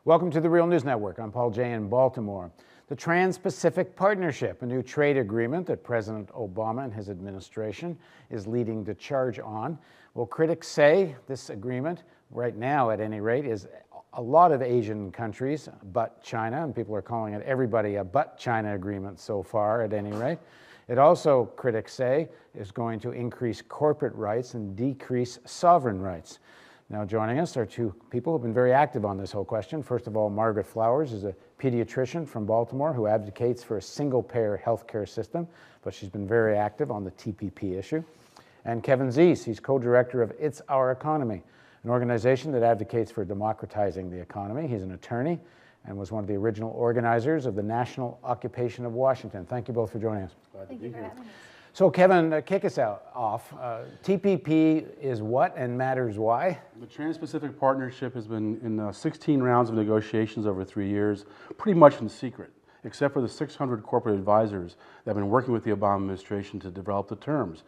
Welcome to the Real News Network. I'm Paul Jay in Baltimore. The Trans-Pacific Partnership, a new trade agreement that President Obama and his administration is leading the charge on. Well, critics say this agreement, right now at any rate, is a lot of Asian countries but China, and people are calling it everybody a but China agreement so far at any rate. It also, critics say, is going to increase corporate rights and decrease sovereign rights. Now joining us are two people who have been very active on this whole question. First of all, Margaret Flowers is a pediatrician from Baltimore who advocates for a single-payer healthcare system, but she's been very active on the TPP issue. And Kevin Zeese, he's co-director of It's Our Economy, an organization that advocates for democratizing the economy. He's an attorney and was one of the original organizers of the National Occupation of Washington. Thank you both for joining us. Glad to be here. So Kevin, kick us off. TPP is what and matters why? The Trans-Pacific Partnership has been in 16 rounds of negotiations over 3 years, pretty much in secret, except for the 600 corporate advisors that have been working with the Obama administration to develop the terms.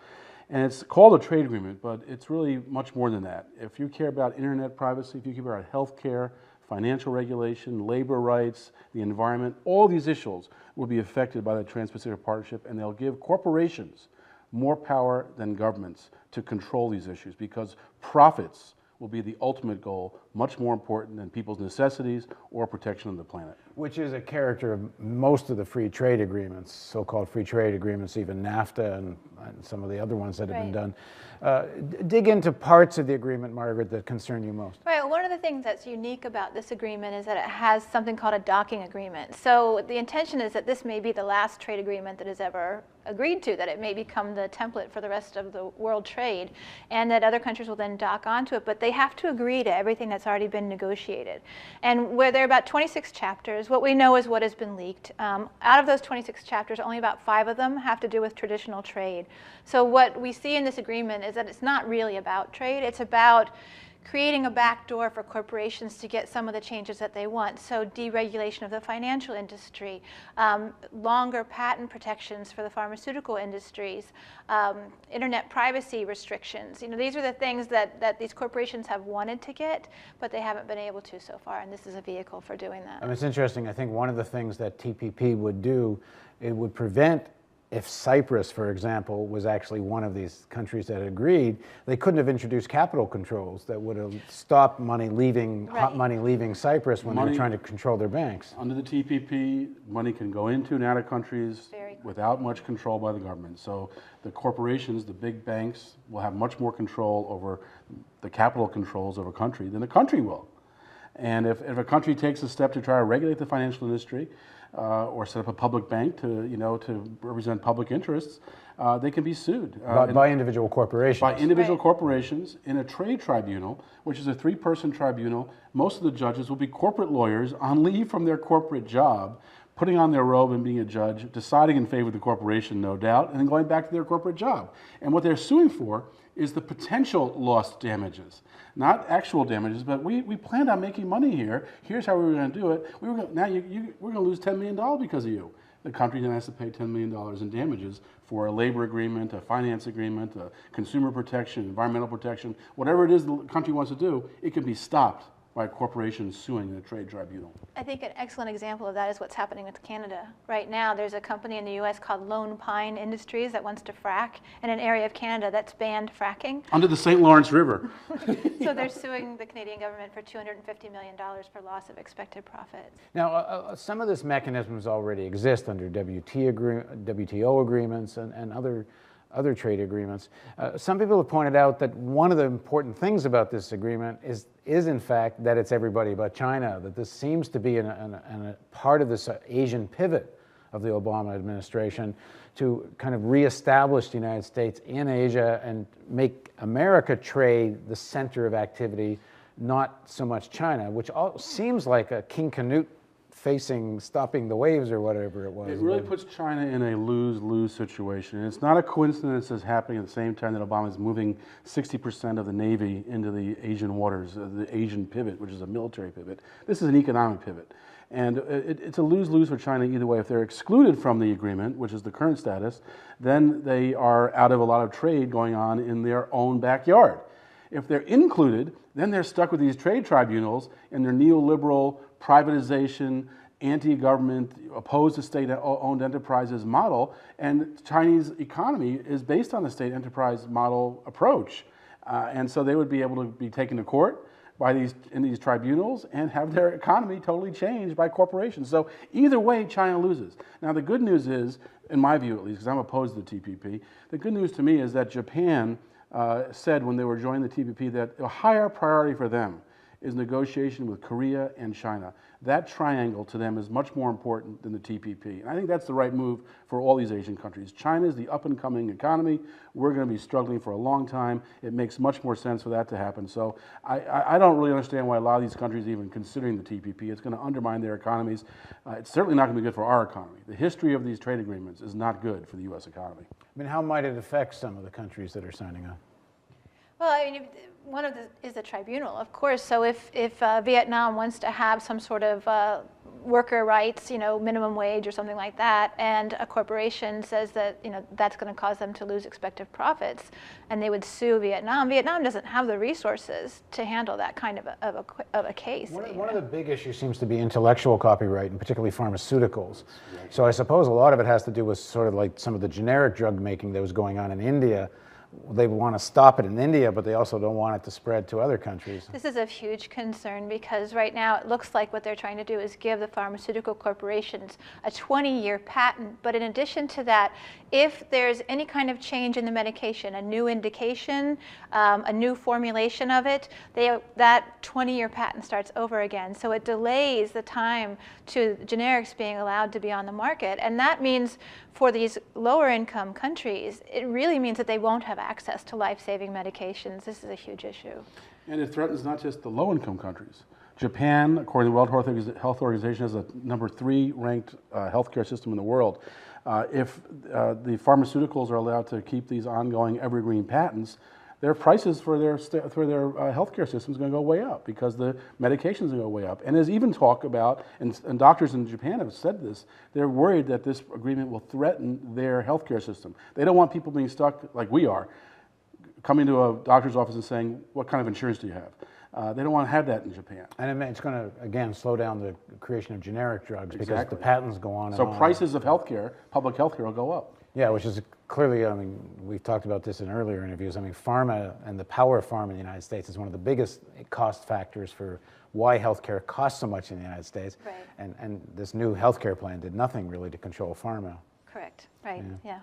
And it's called a trade agreement, but it's really much more than that. If you care about internet privacy, if you care about health care, financial regulation, labor rights, the environment, all these issues will be affected by the Trans-Pacific Partnership, and they'll give corporations more power than governments to control these issues, because profits will be the ultimate goal, much more important than people's necessities or protection of the planet. Which is a character of most of the free trade agreements, so-called free trade agreements, even NAFTA and some of the other ones that have been done. Dig into parts of the agreement, Margaret, that concern you most. Right, one of the things that's unique about this agreement is that it has something called a docking agreement. So the intention is that this may be the last trade agreement that is ever agreed to, that it may become the template for the rest of the world trade, and that other countries will then dock onto it, but they have to agree to everything that's already been negotiated. And where there are about 26 chapters, what we know is what has been leaked. Out of those 26 chapters, only about 5 of them have to do with traditional trade. So what we see in this agreement is that it's not really about trade, it's about creating a backdoor for corporations to get some of the changes that they want. So deregulation of the financial industry, longer patent protections for the pharmaceutical industries, internet privacy restrictions. You know, these are the things that these corporations have wanted to get, but they haven't been able to so far, and this is a vehicle for doing that. I mean, it's interesting. I think one of the things that TPP would do, it would prevent, if Cyprus, for example, was actually one of these countries that agreed, they couldn't have introduced capital controls that would have stopped money leaving, hot money leaving Cyprus when they were trying to control their banks. Under the TPP, money can go into and out of countries without much control by the government. So the corporations, the big banks, will have much more control over the capital controls of a country than a country will. And if a country takes a step to try to regulate the financial industry, or set up a public bank to represent public interests, they can be sued. By individual corporations. By individual corporations in a trade tribunal, which is a 3-person tribunal. Most of the judges will be corporate lawyers on leave from their corporate job, putting on their robe and being a judge, deciding in favor of the corporation, no doubt, and then going back to their corporate job. And what they're suing for is the potential lost damages, not actual damages, but we planned on making money here. Here's how we were going to do it. We're going to lose $10 million because of you. The country then has to pay $10 million in damages for a labor agreement, a finance agreement, a consumer protection, environmental protection, whatever it is the country wants to do, it can be stopped by corporations suing in a trade tribunal. I think an excellent example of that is what's happening with Canada. Right now, there's a company in the U.S. called Lone Pine Industries that wants to frack in an area of Canada that's banned fracking. Under the St. Lawrence River. So they're suing the Canadian government for $250 million for loss of expected profits. Now, some of this mechanisms already exist under WTO agreements and other trade agreements. Some people have pointed out that one of the important things about this agreement is in fact that it's everybody but China, that this seems to be a part of this Asian pivot of the Obama administration to kind of reestablish the United States in Asia and make America trade the center of activity, not so much China, which seems like a King Canute facing stopping the waves or whatever it was. It really puts China in a lose-lose situation. And it's not a coincidence that's happening at the same time that Obama is moving 60% of the Navy into the Asian waters, the Asian pivot, which is a military pivot. This is an economic pivot. And it's a lose-lose for China either way. If they're excluded from the agreement, which is the current status, then they are out of a lot of trade going on in their own backyard. If they're included, then they're stuck with these trade tribunals and their neoliberal privatization, anti-government, opposed to state-owned enterprises model, and Chinese economy is based on the state enterprise model approach. And so they would be able to be taken to court in these tribunals and have their economy totally changed by corporations. So either way, China loses. Now the good news is, in my view at least, because I'm opposed to the TPP, the good news to me is that Japan said when they were joining the TPP that a higher priority for them is negotiation with Korea and China. That triangle to them is much more important than the TPP. And I think that's the right move for all these Asian countries. China is the up-and-coming economy. We're going to be struggling for a long time. It makes much more sense for that to happen. So I don't really understand why a lot of these countries are even considering the TPP. It's going to undermine their economies. It's certainly not going to be good for our economy. The history of these trade agreements is not good for the U.S. economy. I mean, how might it affect some of the countries that are signing up? Well, I mean, one of is the tribunal, of course. So if Vietnam wants to have some sort of worker rights, minimum wage or something like that, and a corporation says that that's going to cause them to lose expected profits, and they would sue Vietnam. Vietnam doesn't have the resources to handle that kind of a case. One of the big issues seems to be intellectual copyright, and particularly pharmaceuticals. So I suppose a lot of it has to do with sort of like some of the generic drug making that was going on in India. They want to stop it in India, but they also don't want it to spread to other countries. This is a huge concern because right now it looks like what they're trying to do is give the pharmaceutical corporations a 20-year patent. But in addition to that, if there's any kind of change in the medication, a new indication, a new formulation of it, that 20-year patent starts over again. So it delays the time to generics being allowed to be on the market. And that means for these lower income countries, it really means that they won't have access to life-saving medications. This is a huge issue. And it threatens not just the low-income countries. Japan, according to the World Health Organization, has a number 3 ranked healthcare system in the world. If the pharmaceuticals are allowed to keep these ongoing evergreen patents, their prices for their healthcare system is going to go way up because the medications are going to go way up. And there's even talk about, and doctors in Japan have said this, they're worried that this agreement will threaten their healthcare system. They don't want people being stuck like we are, coming to a doctor's office and saying, what kind of insurance do you have? They don't want to have that in Japan. And it's going to, again, slow down the creation of generic drugs because Exactly. the patents go on and So on. prices of healthcare, public healthcare, will go up. Yeah, which is clearly, I mean, we've talked about this in earlier interviews. I mean, pharma and the power of pharma in the United States is one of the biggest cost factors for why healthcare costs so much in the United States. Right. And this new healthcare plan did nothing really to control pharma. Correct. Right. Yeah.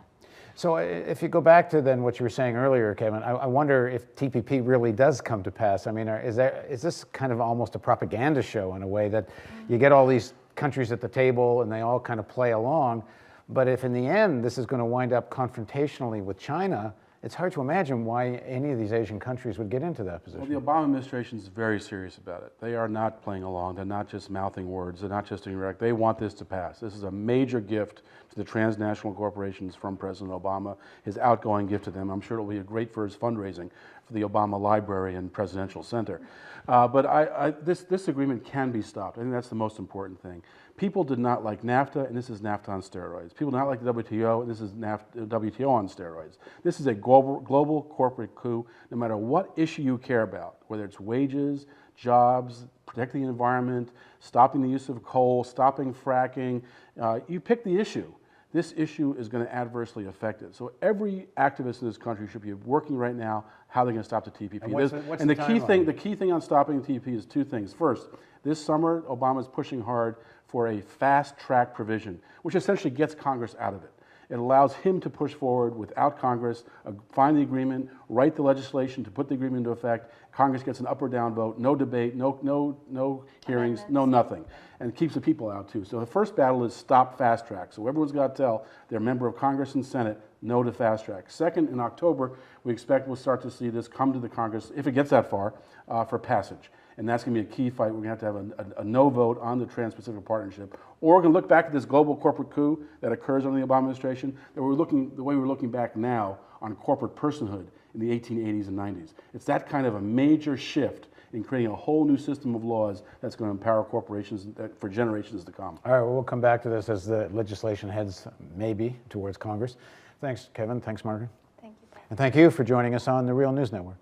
So if you go back to then what you were saying earlier, Kevin, I wonder if TPP really does come to pass. I mean, is this kind of almost a propaganda show in a way that you get all these countries at the table and they all kind of play along, but if in the end this is going to wind up confrontationally with China, it's hard to imagine why any of these Asian countries would get into that position. Well, the Obama administration is very serious about it. They are not playing along. They're not just mouthing words. They're not just indirect. They want this to pass. This is a major gift to the transnational corporations from President Obama, his outgoing gift to them. I'm sure it'll be great for his fundraising for the Obama Library and Presidential Center. But this agreement can be stopped. I think that's the most important thing. People did not like NAFTA, and this is NAFTA on steroids. People did not like the WTO, and this is WTO on steroids. This is a global corporate coup, no matter what issue you care about, whether it's wages, jobs, protecting the environment, stopping the use of coal, stopping fracking. You pick the issue. This issue is going to adversely affect it. So every activist in this country should be working right now how they're going to stop the TPP. And the key thing on stopping the TPP is 2 things. First, this summer, Obama is pushing hard for a fast-track provision, which essentially gets Congress out of it. It allows him to push forward without Congress, find the agreement, write the legislation to put the agreement into effect. Congress gets an up or down vote, no debate, no hearings, no nothing, and keeps the people out too. So the first battle is stop fast track. So everyone's got to tell their member of Congress and Senate no to fast track. Second, in October, we expect we'll start to see this come to the Congress, if it gets that far, for passage. And that's going to be a key fight. We're going to have a no vote on the Trans-Pacific Partnership. Or we're going to look back at this global corporate coup that occurs under the Obama administration, the way we're looking back now on corporate personhood in the 1880s and 90s. It's that kind of a major shift in creating a whole new system of laws that's going to empower corporations for generations to come. All right, well, we'll come back to this as the legislation heads maybe towards Congress. Thanks, Kevin. Thanks, Margaret. Thank you. And thank you for joining us on the Real News Network.